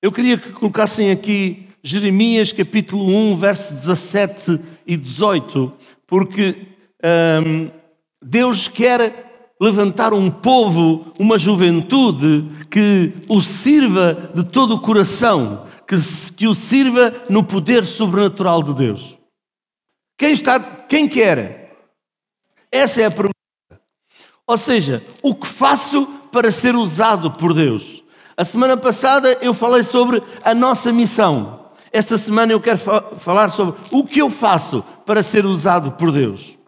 Eu queria que colocassem aqui Jeremias capítulo 1, verso 17 e 18, porque Deus quer levantar um povo, uma juventude que o sirva de todo o coração, que o sirva no poder sobrenatural de Deus. Quem quer? Essa é a pergunta. Ou seja, o que faço para ser usado por Deus? A semana passada eu falei sobre a nossa missão. Esta semana eu quero falar sobre o que eu faço para ser usado por Deus.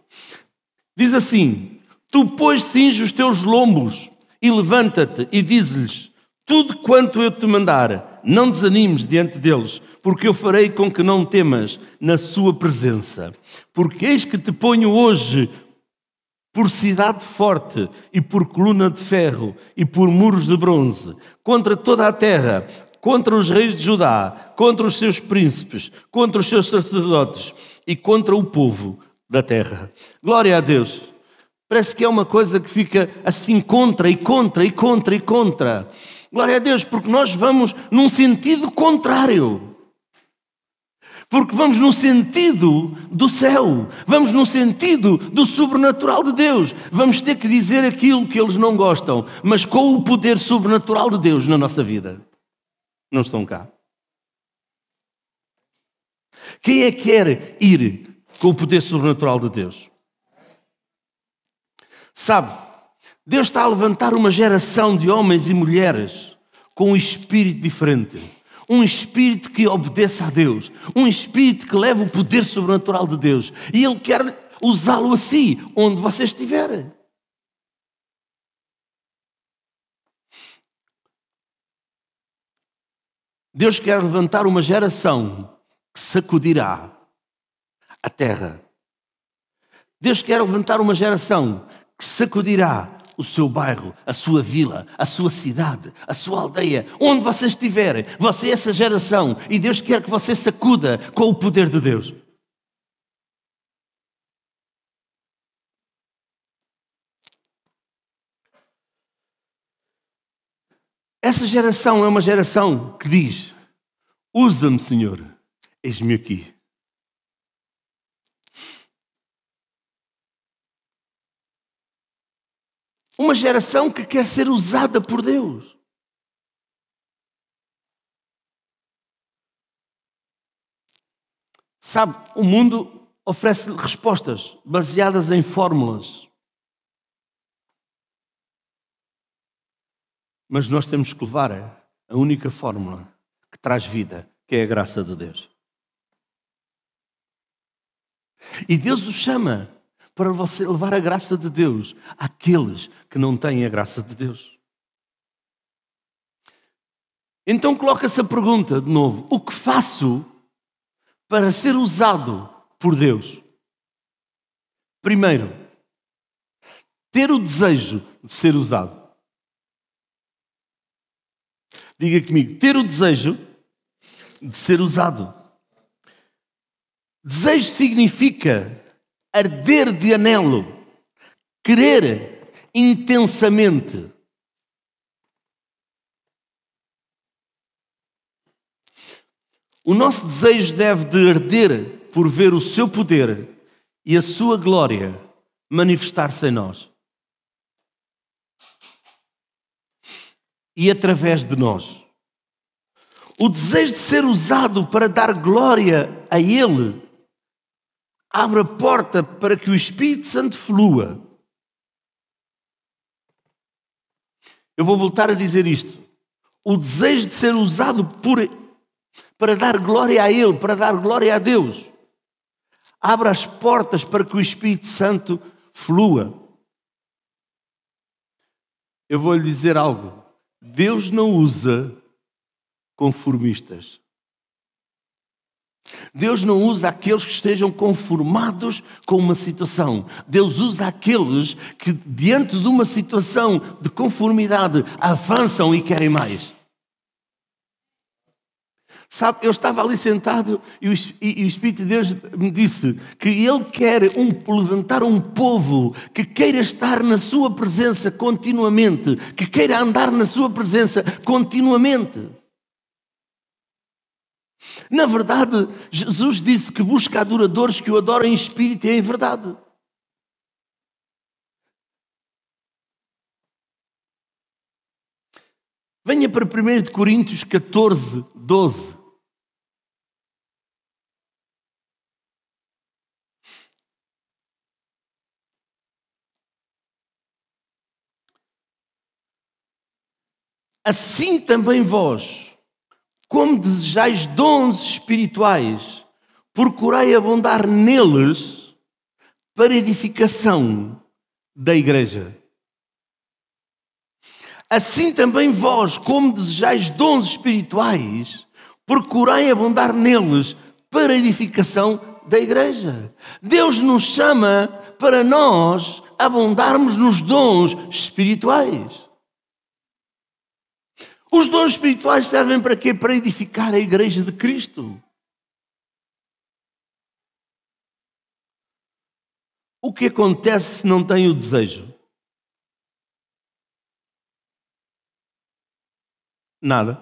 Diz assim: tu, pois, cinge os teus lombos e levanta-te e diz-lhes tudo quanto eu te mandar. Não desanimes diante deles, porque eu farei com que não temas na sua presença. Porque eis que te ponho hoje por cidade forte e por coluna de ferro e por muros de bronze, contra toda a terra, contra os reis de Judá, contra os seus príncipes, contra os seus sacerdotes e contra o povo da terra. Glória a Deus. Parece que é uma coisa que fica assim contra e contra e contra e contra. Glória a Deus, porque nós vamos num sentido contrário. Porque vamos no sentido do céu, vamos no sentido do sobrenatural de Deus. Vamos ter que dizer aquilo que eles não gostam, mas com o poder sobrenatural de Deus na nossa vida. Não estão cá. Quem é que quer ir com o poder sobrenatural de Deus? Sabe, Deus está a levantar uma geração de homens e mulheres com um espírito diferente. Um espírito que obedeça a Deus. Um espírito que leva o poder sobrenatural de Deus. E Ele quer usá-lo assim, onde você estiver. Deus quer levantar uma geração que sacudirá a terra. Deus quer levantar uma geração que sacudirá o seu bairro, a sua vila, a sua cidade, a sua aldeia, onde você estiver. Você é essa geração e Deus quer que você sacuda com o poder de Deus. Essa geração é uma geração que diz: usa-me, Senhor, eis-me aqui. Uma geração que quer ser usada por Deus. Sabe, o mundo oferece respostas baseadas em fórmulas. Mas nós temos que levar a única fórmula que traz vida, que é a graça de Deus. E Deus o chama para você levar a graça de Deus àqueles que não têm a graça de Deus. Então coloca-se a pergunta de novo: o que faço para ser usado por Deus? Primeiro, ter o desejo de ser usado. Diga comigo: ter o desejo de ser usado. Desejo significa arder de anelo, querer intensamente. O nosso desejo deve de arder por ver o seu poder e a sua glória manifestar-se em nós. E através de nós. O desejo de ser usado para dar glória a Ele abre a porta para que o Espírito Santo flua. Eu vou voltar a dizer isto. O desejo de ser usado para dar glória a Ele, para dar glória a Deus, abre as portas para que o Espírito Santo flua. Eu vou lhe dizer algo. Deus não usa conformistas. Deus não usa aqueles que estejam conformados com uma situação. Deus usa aqueles que, diante de uma situação de conformidade, avançam e querem mais. Sabe, eu estava ali sentado e o Espírito de Deus me disse que Ele quer levantar um povo que queira estar na sua presença continuamente, que queira andar na sua presença continuamente. Na verdade, Jesus disse que busca adoradores que o adorem em espírito e em verdade. Venha para 1 Coríntios 14, 12. Assim também vós, como desejais dons espirituais, procurai abundar neles para edificação da igreja. Assim também vós, como desejais dons espirituais, procurai abundar neles para edificação da igreja. Deus nos chama para nós abundarmos nos dons espirituais. Os dons espirituais servem para quê? Para edificar a igreja de Cristo. O que acontece se não tem o desejo? Nada.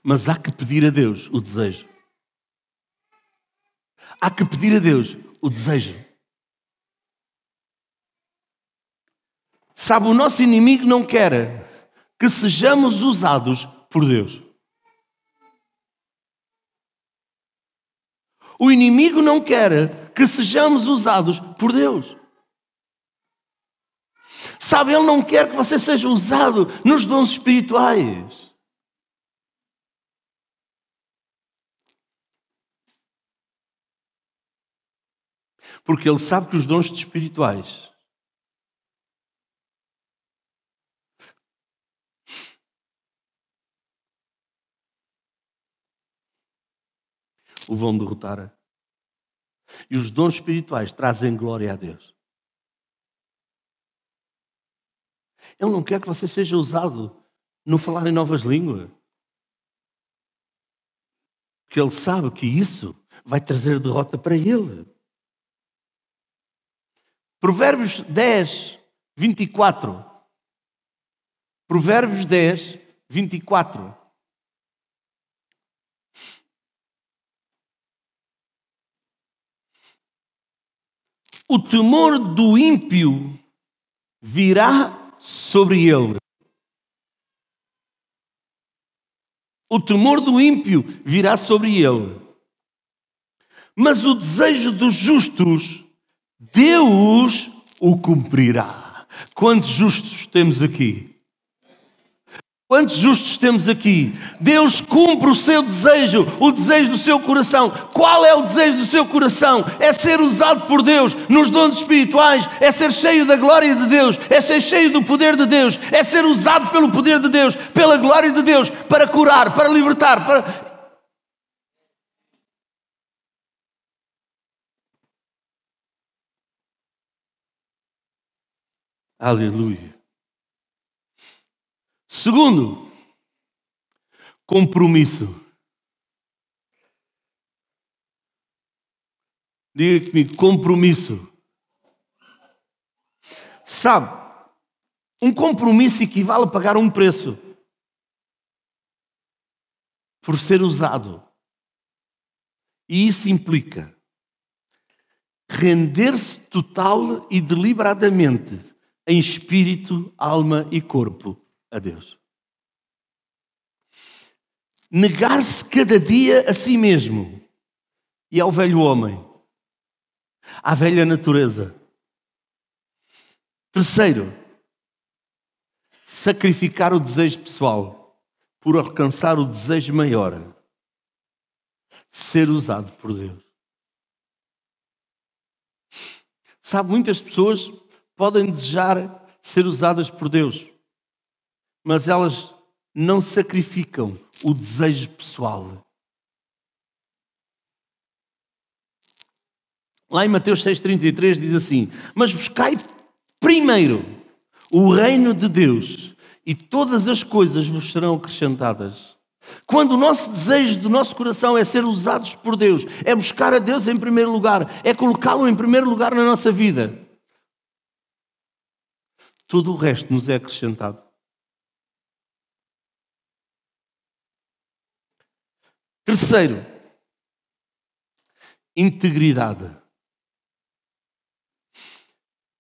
Mas há que pedir a Deus o desejo. Há que pedir a Deus o desejo. Sabe, o nosso inimigo não quer que sejamos usados por Deus. O inimigo não quer que sejamos usados por Deus. Sabe, ele não quer que você seja usado nos dons espirituais. Porque ele sabe que os dons espirituais o vão derrotar. E os dons espirituais trazem glória a Deus. Ele não quer que você seja usado no falar em novas línguas. Porque ele sabe que isso vai trazer derrota para ele. Provérbios 10, 24. Provérbios 10, 24. O temor do ímpio virá sobre ele. O temor do ímpio virá sobre ele. Mas o desejo dos justos, Deus o cumprirá. Quantos justos temos aqui? Quantos justos temos aqui? Deus cumpre o seu desejo, o desejo do seu coração. Qual é o desejo do seu coração? É ser usado por Deus nos dons espirituais, é ser cheio da glória de Deus, é ser cheio do poder de Deus, é ser usado pelo poder de Deus, pela glória de Deus, para curar, para libertar, para... Aleluia. Segundo, compromisso. Diga comigo, compromisso. Sabe, um compromisso equivale a pagar um preço por ser usado. E isso implica render-se total e deliberadamente em espírito, alma e corpo a Deus. Negar-se cada dia a si mesmo e ao velho homem, à velha natureza. Terceiro, sacrificar o desejo pessoal por alcançar o desejo maior, ser usado por Deus. Sabe, muitas pessoas podem desejar ser usadas por Deus, mas elas não sacrificam o desejo pessoal. Lá em Mateus 6,33 diz assim: mas buscai primeiro o reino de Deus e todas as coisas vos serão acrescentadas. Quando o nosso desejo do nosso coração é ser usados por Deus, é buscar a Deus em primeiro lugar, é colocá-lo em primeiro lugar na nossa vida, tudo o resto nos é acrescentado. Terceiro, integridade.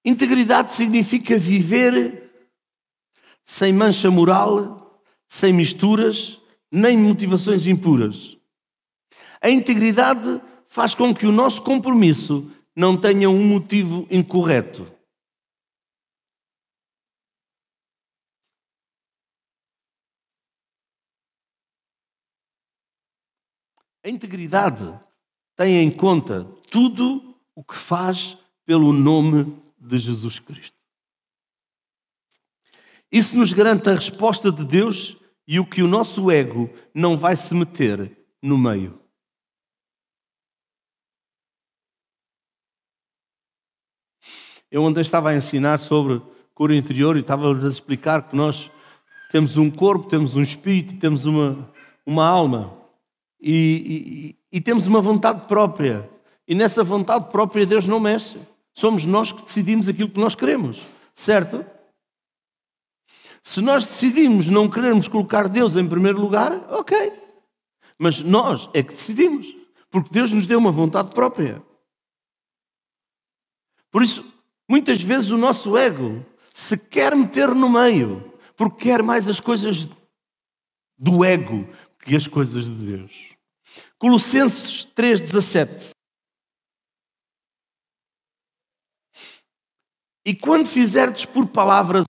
Integridade significa viver sem mancha moral, sem misturas, nem motivações impuras. A integridade faz com que o nosso compromisso não tenha um motivo incorreto. A integridade tem em conta tudo o que faz pelo nome de Jesus Cristo. Isso nos garante a resposta de Deus e o que o nosso ego não vai se meter no meio. Eu ontem estava a ensinar sobre cura interior e estava-lhes a explicar que nós temos um corpo, temos um espírito, temos uma alma e temos uma vontade própria. E nessa vontade própria Deus não mexe. Somos nós que decidimos aquilo que nós queremos, certo? Se nós decidimos não querermos colocar Deus em primeiro lugar, ok. Mas nós é que decidimos, porque Deus nos deu uma vontade própria. Por isso, muitas vezes o nosso ego se quer meter no meio, porque quer mais as coisas do ego que as coisas de Deus. Colossenses 3,17. E quando fizerdes por palavras,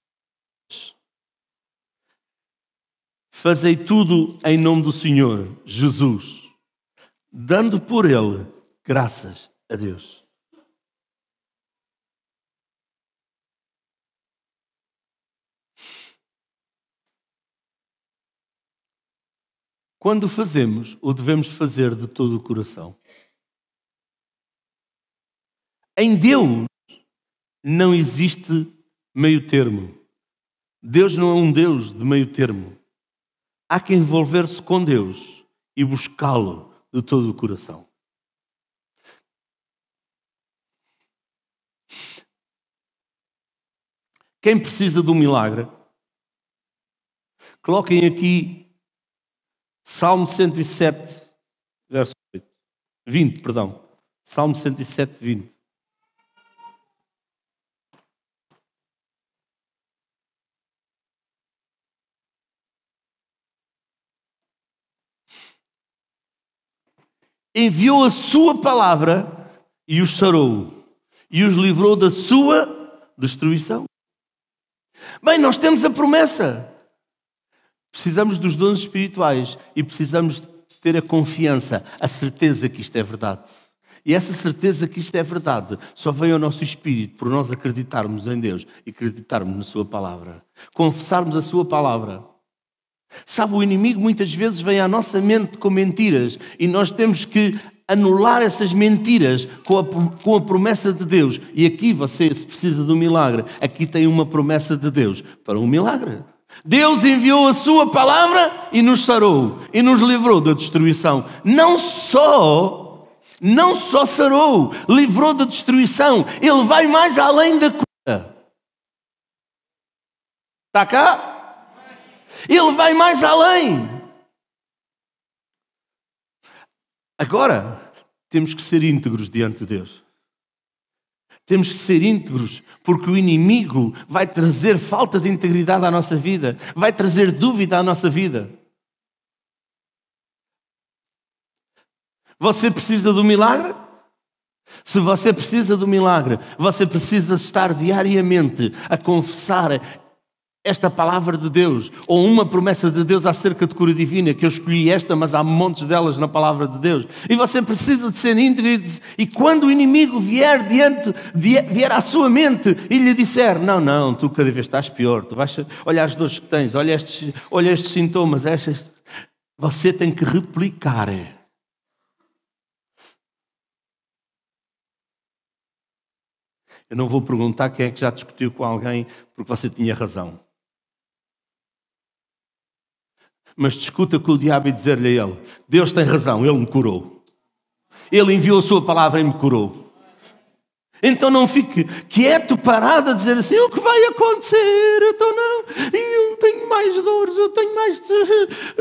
fazei tudo em nome do Senhor Jesus, dando por Ele graças a Deus. Quando fazemos, o devemos fazer de todo o coração. Em Deus não existe meio termo. Deus não é um Deus de meio termo. Há que envolver-se com Deus e buscá-lo de todo o coração. Quem precisa de um milagre, coloquem aqui Salmo 107, verso 20, perdão. Salmo 107, 20. Enviou a sua palavra e os sarou, e os livrou da sua destruição. Bem, nós temos a promessa. Precisamos dos dons espirituais e precisamos ter a confiança, a certeza que isto é verdade. E essa certeza que isto é verdade só veio ao nosso espírito por nós acreditarmos em Deus e acreditarmos na sua palavra. Confessarmos a sua palavra. Sabe, o inimigo muitas vezes vem à nossa mente com mentiras e nós temos que anular essas mentiras com a promessa de Deus. E aqui você, se precisa de um milagre, aqui tem uma promessa de Deus para um milagre. Deus enviou a sua palavra e nos sarou e nos livrou da destruição. Não só sarou, livrou da destruição, Ele vai mais além da cura. Está cá? Ele vai mais além. Agora, temos que ser íntegros diante de Deus. Temos que ser íntegros, porque o inimigo vai trazer falta de integridade à nossa vida, vai trazer dúvida à nossa vida. Você precisa do milagre? Se você precisa do milagre, você precisa estar diariamente a confessar esta palavra de Deus, ou uma promessa de Deus acerca de cura divina, que eu escolhi esta, mas há montes delas na palavra de Deus. E você precisa de ser íntegro, e quando o inimigo vier à sua mente e lhe disser, não, tu cada vez estás pior, tu vais olhar as dores que tens, olha estes sintomas, você tem que replicar. Eu não vou perguntar quem é que já discutiu com alguém porque você tinha razão. Mas discuta com o diabo e dizer-lhe a ele, Deus tem razão, Ele me curou. Ele enviou a sua palavra e me curou. Então não fique quieto, parado a dizer assim, o que vai acontecer? Eu tenho mais dores, eu tenho mais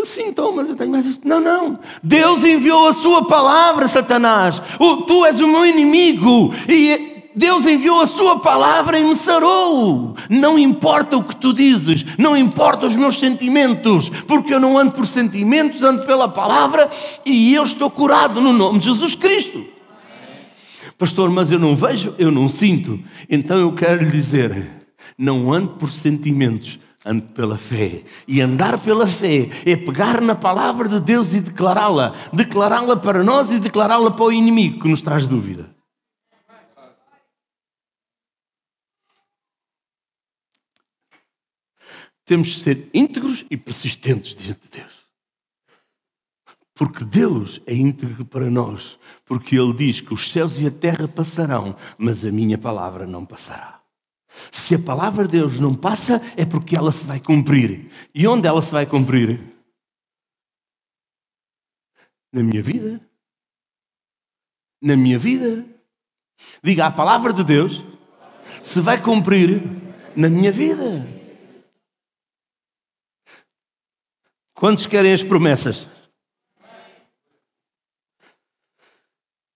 sintomas, eu tenho mais isto. Não. Deus enviou a sua palavra, Satanás. Tu és o meu inimigo. E Deus enviou a sua palavra e me sarou. Não importa o que tu dizes, não importa os meus sentimentos, porque eu não ando por sentimentos, ando pela palavra e eu estou curado no nome de Jesus Cristo. Pastor, mas eu não vejo, eu não sinto. Então eu quero lhe dizer, não ande por sentimentos, ande pela fé. E andar pela fé é pegar na palavra de Deus e declará-la. Declará-la para nós e declará-la para o inimigo que nos traz dúvida. Temos de ser íntegros e persistentes diante de Deus. Porque Deus é íntegro para nós. Porque Ele diz que os céus e a terra passarão, mas a minha palavra não passará. Se a palavra de Deus não passa, é porque ela se vai cumprir. E onde ela se vai cumprir? Na minha vida. Na minha vida. Diga, a palavra de Deus se vai cumprir na minha vida. Quantos querem as promessas?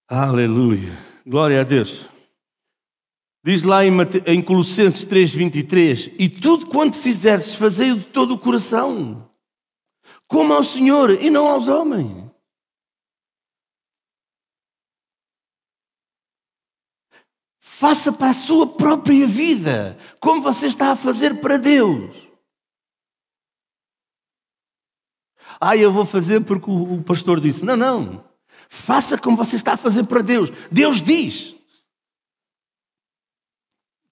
Aleluia. Glória a Deus. Diz lá em Colossenses 3:23, e tudo quanto fizerdes, fazei-o de todo o coração, como ao Senhor e não aos homens. Faça para a sua própria vida, como você está a fazer para Deus. Eu vou fazer porque o pastor disse. Não. Faça como você está a fazer para Deus. Deus diz.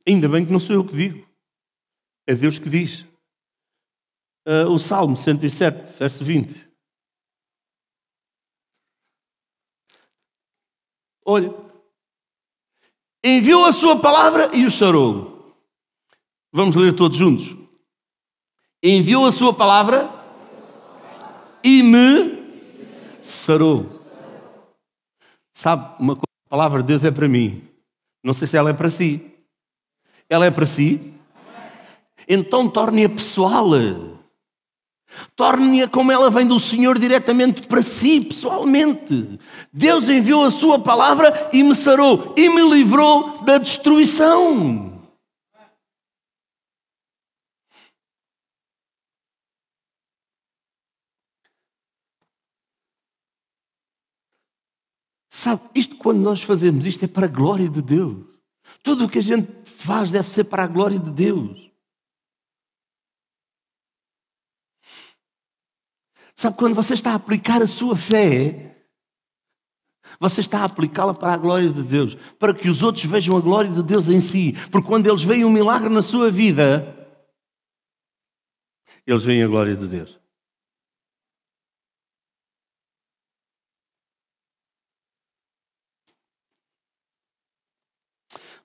Ainda bem que não sou eu que digo. É Deus que diz. O Salmo 107, verso 20. Olha. Enviou a sua palavra e o sarou. Vamos ler todos juntos. Enviou a sua palavra e me sarou. Sabe, uma coisa, a palavra de Deus é para mim. Não sei se ela é para si. Ela é para si? Então torne-a pessoal. Torne-a como ela vem do Senhor diretamente para si, pessoalmente. Deus enviou a sua palavra e me sarou. E me livrou da destruição. Sabe, isto quando nós fazemos, isto é para a glória de Deus. Tudo o que a gente faz deve ser para a glória de Deus. Sabe, quando você está a aplicar a sua fé, você está a aplicá-la para a glória de Deus, para que os outros vejam a glória de Deus em si. Porque quando eles veem um milagre na sua vida, eles veem a glória de Deus.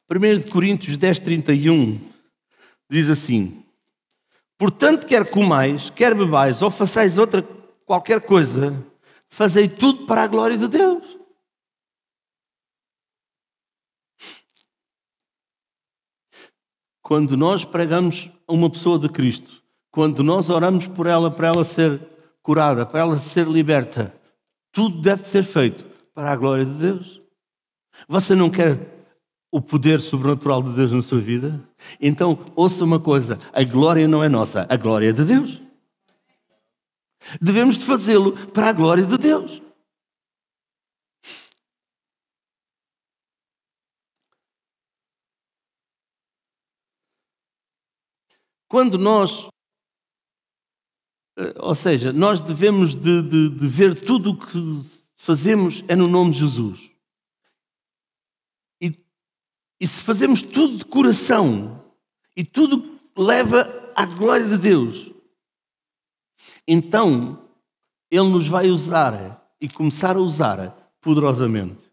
Primeiro de Coríntios 10:31 diz assim: portanto, quer comais, quer bebais ou façais qualquer coisa, fazei tudo para a glória de Deus. Quando nós pregamos a uma pessoa de Cristo, quando nós oramos por ela, para ela ser curada, para ela ser liberta, tudo deve ser feito para a glória de Deus. Você não quer o poder sobrenatural de Deus na sua vida? Então, ouça uma coisa, a glória não é nossa, a glória é de Deus. Devemos de fazê-lo para a glória de Deus. Quando nós, nós devemos de ver tudo o que fazemos é no nome de Jesus. E se fazemos tudo de coração e tudo leva à glória de Deus, então Ele nos vai usar e começar a usar poderosamente.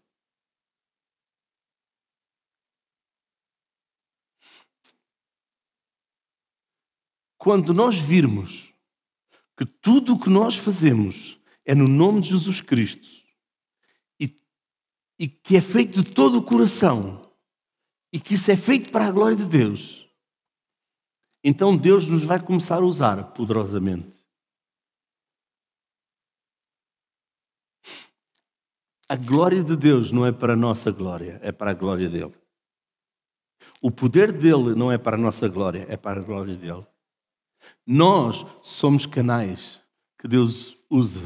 Quando nós virmos que tudo o que nós fazemos é no nome de Jesus Cristo e que é feito de todo o coração, e que isso é feito para a glória de Deus, então Deus nos vai começar a usar poderosamente. A glória de Deus não é para a nossa glória, é para a glória dele. O poder dele não é para a nossa glória, é para a glória dele. Nós somos canais que Deus usa.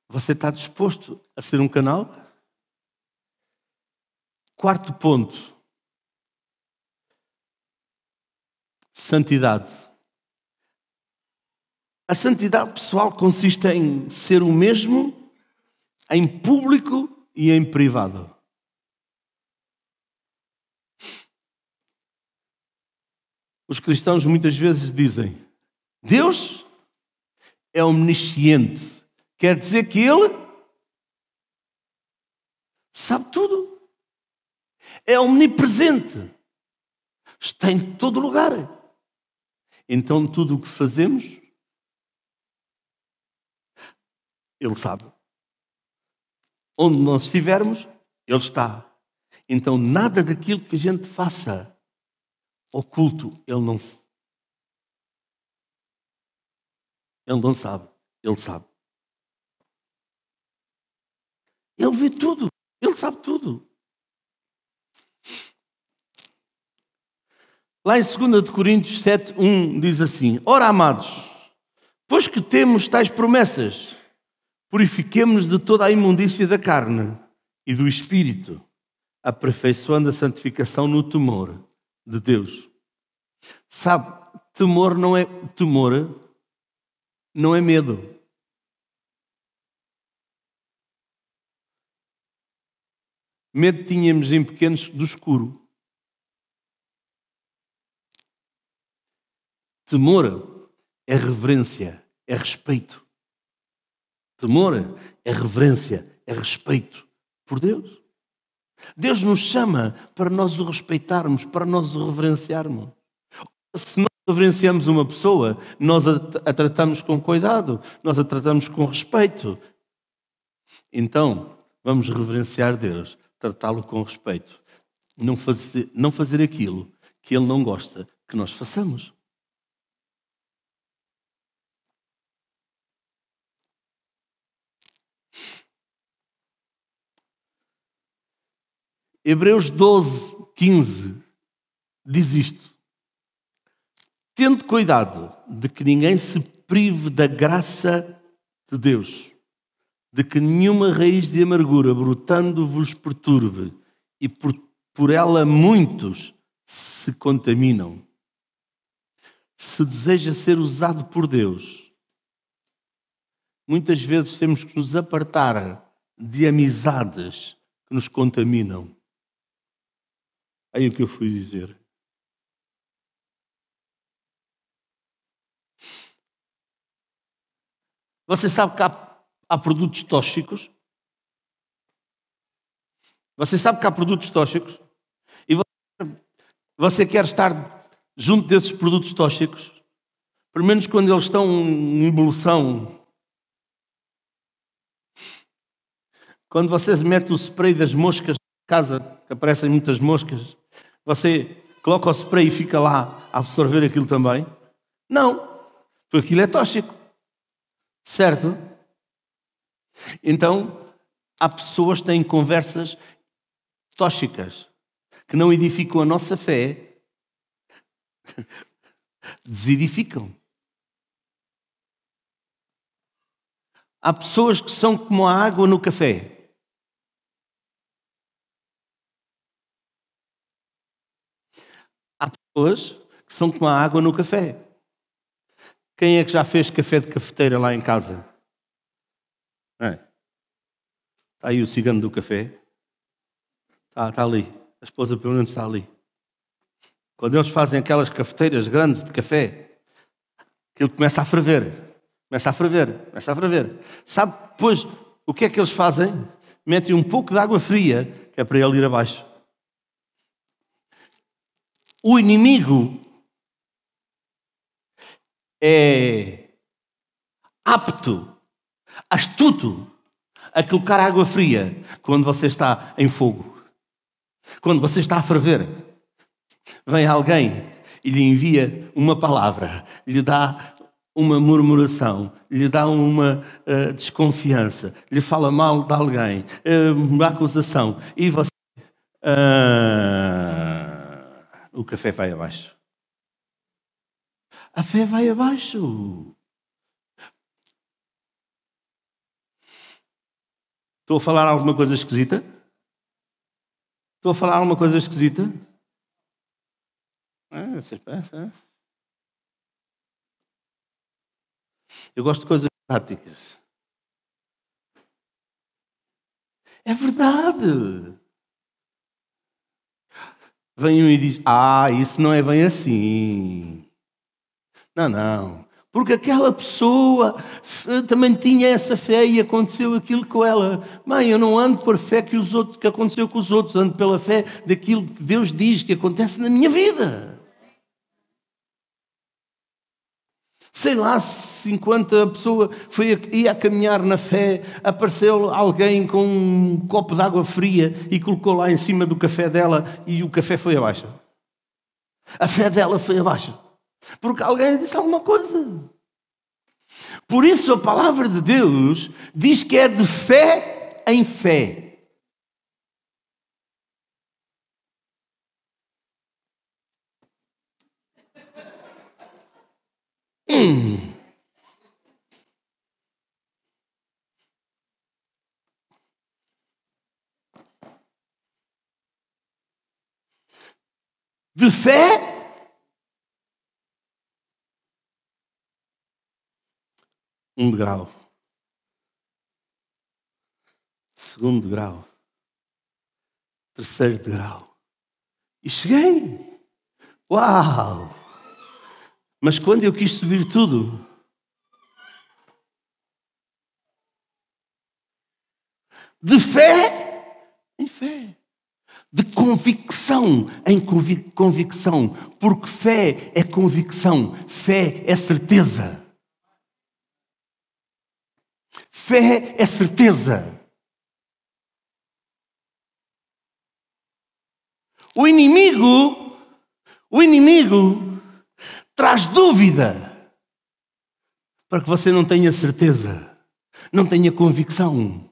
Você está disposto a ser um canal? Quarto ponto. Santidade. A santidade pessoal consiste em ser o mesmo em público e em privado. Os cristãos muitas vezes dizem: Deus é omnisciente. Quer dizer que Ele sabe tudo. É omnipresente. Está em todo lugar. Então tudo o que fazemos, Ele sabe. Onde nós estivermos, Ele está. Então nada daquilo que a gente faça oculto, Ele não sabe. Ele sabe. Ele vê tudo. Ele sabe tudo. Lá em 2 Coríntios 7:1 diz assim: Ora, amados, pois que temos tais promessas, purifiquemo-nos de toda a imundícia da carne e do espírito, aperfeiçoando a santificação no temor de Deus. Sabe, temor não é medo. Medo tínhamos em pequenos do escuro. Temor é reverência, é respeito. Temor é reverência, é respeito por Deus. Deus nos chama para nós o respeitarmos, para nós o reverenciarmos. Se nós reverenciamos uma pessoa, nós a tratamos com cuidado, nós a tratamos com respeito. Então, vamos reverenciar Deus, tratá-lo com respeito. Não fazer aquilo que Ele não gosta que nós façamos. Hebreus 12:15 diz isto: Tende cuidado de que ninguém se prive da graça de Deus, de que nenhuma raiz de amargura brotando vos perturbe, e por ela muitos se contaminam. Se deseja ser usado por Deus, muitas vezes temos que nos apartar de amizades que nos contaminam. Aí o que eu fui dizer. Você sabe que há produtos tóxicos? Você sabe que há produtos tóxicos? E você quer estar junto desses produtos tóxicos? Pelo menos quando eles estão em evolução. Quando vocês metem o spray das moscas em casa, que aparecem muitas moscas, você coloca o spray e fica lá a absorver aquilo também? Não, porque aquilo é tóxico. Certo? Então, há pessoas que têm conversas tóxicas, que não edificam a nossa fé, desedificam. Há pessoas que são como a água no café. Há pessoas que são como a água no café. Quem é que já fez café de cafeteira lá em casa? Está aí o cigano do café. Está ali. A esposa pelo menos está ali. Quando eles fazem aquelas cafeteiras grandes de café, aquilo começa a ferver. Começa a ferver. Sabe depois o que é que eles fazem? Metem um pouco de água fria, que é para ele ir abaixo. O inimigo é apto, astuto, a colocar água fria quando você está em fogo. Quando você está a ferver, vem alguém e lhe envia uma palavra, lhe dá uma murmuração, lhe dá uma desconfiança, lhe fala mal de alguém, uma acusação, e você... o café vai abaixo. A fé vai abaixo. Estou a falar alguma coisa esquisita? Estou a falar alguma coisa esquisita? Vocês pensam? Eu gosto de coisas práticas. É verdade. Vem um e diz, isso não é bem assim. Não. Porque aquela pessoa também tinha essa fé e aconteceu aquilo com ela. Mãe, eu não ando por fé que aconteceu com os outros, ando pela fé daquilo que Deus diz que acontece na minha vida. Sei lá, se enquanto a pessoa ia a caminhar na fé, apareceu alguém com um copo de água fria e colocou lá em cima do café dela e o café foi abaixo. A fé dela foi abaixo. Porque alguém disse alguma coisa. Por isso a palavra de Deus diz que é de fé em fé. De fé um degrau, segundo degrau, terceiro degrau e cheguei. Uau! Mas quando eu quis subir tudo, de fé em fé, de convicção em convicção, porque fé é convicção, fé é certeza. Fé é certeza. O inimigo traz dúvida para que você não tenha certeza, não tenha convicção.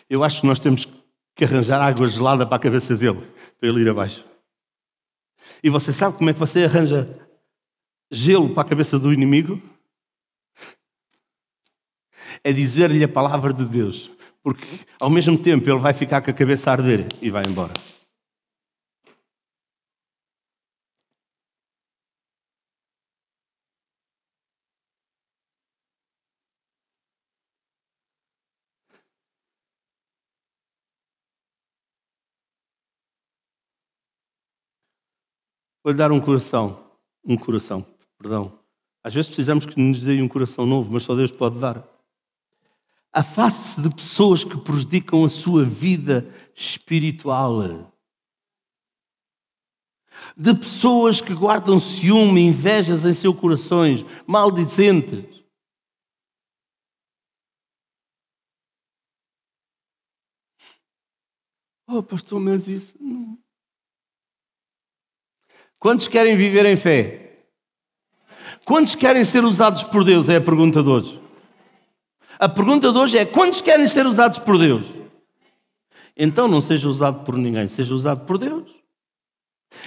Eu acho que nós temos que arranjar água gelada para a cabeça dele, para ele ir abaixo. E você sabe como é que você arranja gelo para a cabeça do inimigo? É dizer-lhe a palavra de Deus, porque ao mesmo tempo ele vai ficar com a cabeça a arder e vai embora. Vou-lhe dar um coração, perdão. Às vezes precisamos que nos deem um coração novo, mas só Deus pode dar. Afaste-se de pessoas que prejudicam a sua vida espiritual. De pessoas que guardam ciúme e invejas em seus corações, maldizentes. Oh, pastor, mas isso... Não. Quantos querem viver em fé? Quantos querem ser usados por Deus? É a pergunta de hoje. A pergunta de hoje é: quantos querem ser usados por Deus? Então não seja usado por ninguém, seja usado por Deus.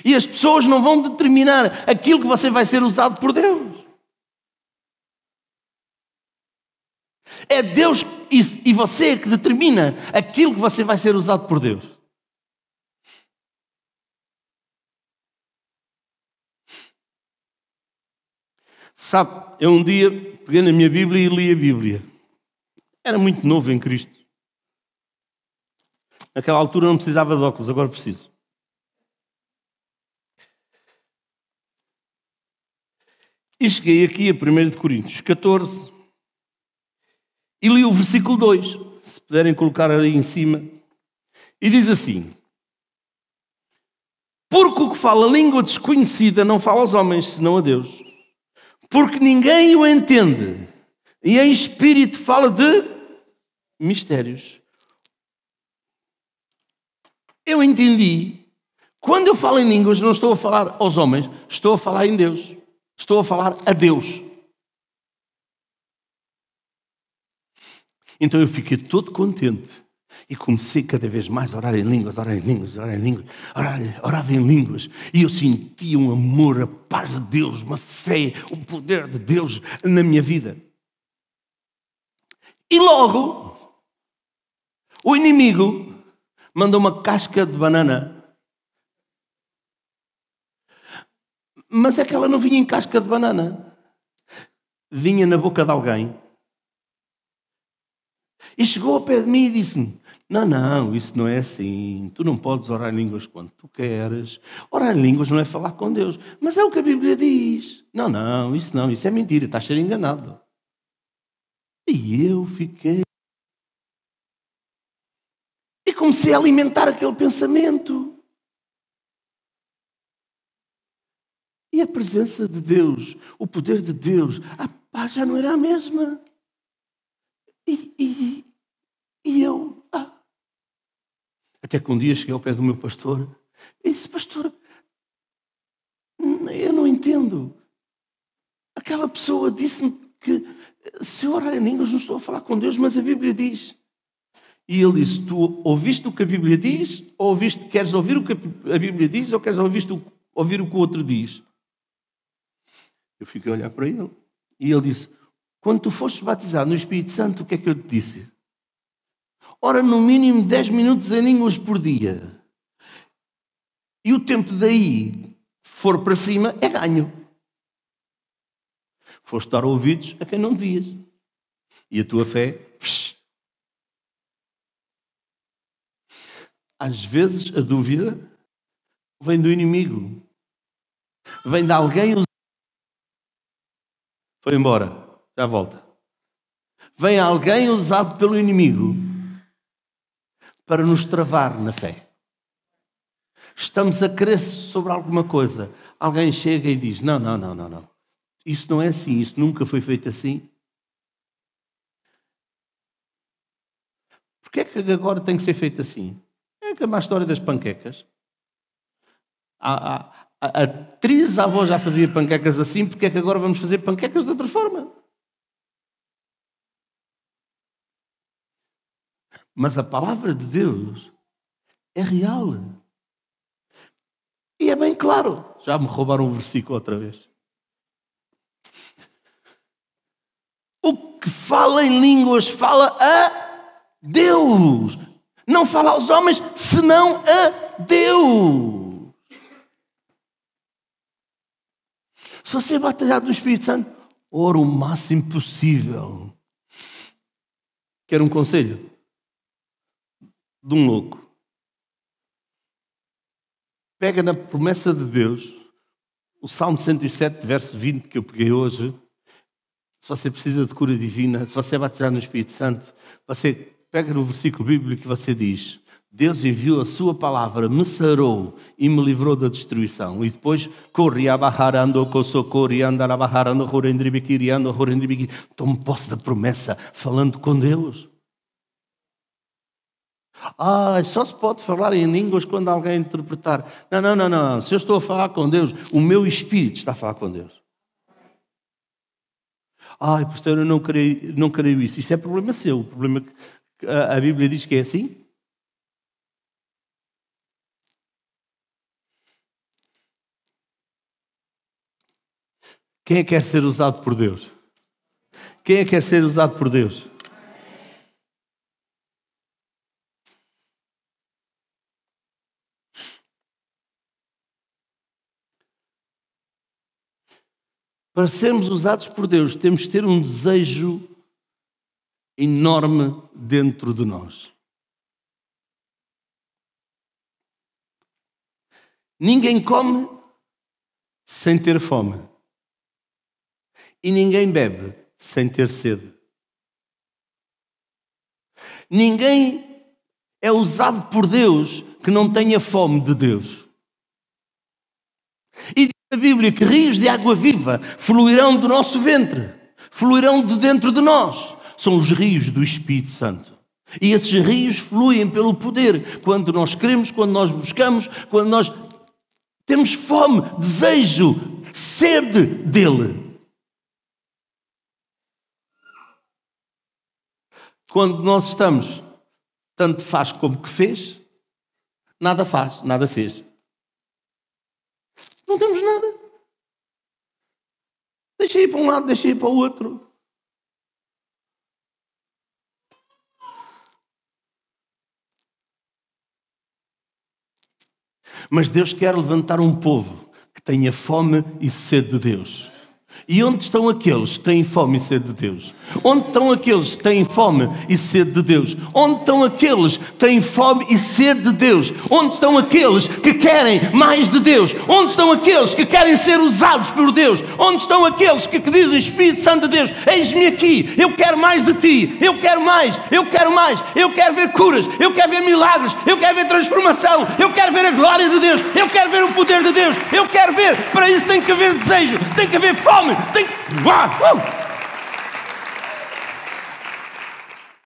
E as pessoas não vão determinar aquilo que você vai ser usado por Deus. É Deus e você que determina aquilo que você vai ser usado por Deus. Sabe, eu um dia peguei na minha Bíblia e li a Bíblia. Era muito novo em Cristo. Naquela altura não precisava de óculos, agora preciso. E cheguei aqui a 1 Coríntios 14 e li o versículo 2, se puderem colocar ali em cima. E diz assim: porque o que fala língua desconhecida não fala aos homens, senão a Deus. Porque ninguém o entende. E em espírito fala de mistérios. Eu entendi. Quando eu falo em línguas, não estou a falar aos homens, estou a falar em Deus. Estou a falar a Deus. Então eu fiquei todo contente e comecei cada vez mais a orar em línguas, orava em línguas. E eu sentia um amor, a paz de Deus, uma fé, o poder de Deus na minha vida. E logo, o inimigo mandou uma casca de banana. Mas é que ela não vinha em casca de banana. Vinha na boca de alguém. E chegou ao pé de mim e disse-me: não, isso não é assim. Tu não podes orar em línguas quando tu queres. Orar em línguas não é falar com Deus. Mas é o que a Bíblia diz. Não, isso é mentira. Estás a ser enganado. E eu fiquei... E comecei a alimentar aquele pensamento. E a presença de Deus, o poder de Deus, a paz já não era a mesma. E eu... Até que um dia cheguei ao pé do meu pastor e disse: pastor, eu não entendo. Aquela pessoa disse-me que se eu orar em línguas não estou a falar com Deus, mas a Bíblia diz. E ele disse: tu ouviste o que a Bíblia diz? Ou queres ouvir o que a Bíblia diz? Ou queres ouvir o que o outro diz? Eu fiquei a olhar para ele. E ele disse: quando tu fostes batizado no Espírito Santo, o que é que eu te disse? Ora, no mínimo 10 minutos em línguas por dia. E o tempo daí for para cima, é ganho. Foste dar ouvidos a quem não devias. E a tua fé... Às vezes a dúvida vem do inimigo. Vem de alguém... Foi embora. Já volta. Vem alguém usado pelo inimigo para nos travar na fé. Estamos a crer sobre alguma coisa. Alguém chega e diz: não. Isso não é assim. Isso nunca foi feito assim. Porquê é que agora tem que ser feito assim? É como a história das panquecas. A trisavó já fazia panquecas assim, porque é que agora vamos fazer panquecas de outra forma? Mas a palavra de Deus é real. E é bem claro. Já me roubaram um versículo outra vez. O que fala em línguas fala a Deus. Não fala aos homens, senão a Deus. Se você é batizado no Espírito Santo, ora o máximo possível. Quer um conselho? De um louco. Pega na promessa de Deus, o Salmo 107, verso 20, que eu peguei hoje. Se você precisa de cura divina, se você é batizado no Espírito Santo, você pega no versículo bíblico que você diz: Deus enviou a sua palavra, me sarou e me livrou da destruição. E depois, tome posse da promessa, falando com Deus. Só se pode falar em línguas quando alguém interpretar. Não. Se eu estou a falar com Deus, o meu espírito está a falar com Deus. Pastor, eu não creio isso. Isso é problema seu. O problema é que a Bíblia diz que é assim. Quem é que quer ser usado por Deus? Quem é que quer ser usado por Deus? Para sermos usados por Deus, temos que ter um desejo enorme dentro de nós. Ninguém come sem ter fome. E ninguém bebe sem ter sede. Ninguém é usado por Deus que não tenha fome de Deus. E diz a Bíblia que rios de água viva fluirão do nosso ventre, fluirão de dentro de nós. São os rios do Espírito Santo. E esses rios fluem pelo poder. Quando nós queremos, quando nós buscamos, quando nós temos fome, desejo, sede dele. Quando nós estamos, tanto faz como que fez, nada faz, nada fez. Não temos nada. Deixa ir para um lado, deixa ir para o outro. Mas Deus quer levantar um povo que tenha fome e sede de Deus. E onde estão aqueles que têm fome e sede de Deus? Onde estão aqueles que têm fome e sede de Deus? Onde estão aqueles que têm fome e sede de Deus? Onde estão aqueles que querem mais de Deus? Onde estão aqueles que querem ser usados por Deus? Onde estão aqueles que dizem, Espírito Santo de Deus, eis-me aqui, eu quero mais de ti, eu quero mais, eu quero mais, eu quero ver curas, eu quero ver milagres, eu quero ver transformação, eu quero ver a glória de Deus, eu quero ver o poder de Deus, eu quero ver, para isso tem que haver desejo, tem que haver fome, tem que...